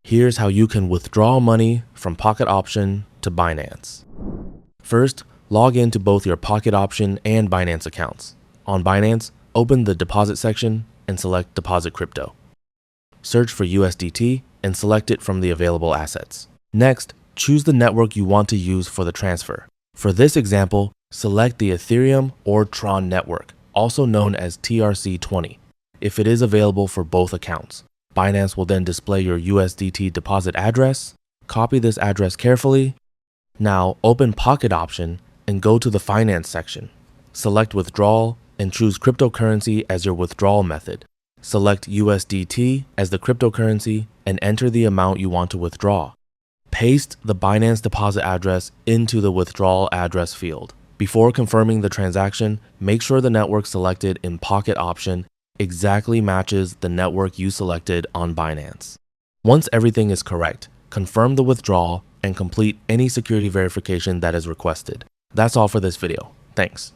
Here's how you can withdraw money from Pocket Option to Binance. First, log into both your Pocket Option and Binance accounts. On Binance, open the deposit section and select Deposit Crypto. Search for USDT and select it from the available assets. Next, choose the network you want to use for the transfer. For this example, select the Ethereum or Tron network, also known as TRC20, if it is available for both accounts. Binance will then display your USDT deposit address. Copy this address carefully. Now open Pocket Option and go to the Finance section. Select Withdrawal and choose cryptocurrency as your withdrawal method. Select USDT as the cryptocurrency and enter the amount you want to withdraw. Paste the Binance deposit address into the withdrawal address field. Before confirming the transaction, make sure the network selected in Pocket Option exactly matches the network you selected on Binance. Once everything is correct, confirm the withdrawal and complete any security verification that is requested. That's all for this video. Thanks.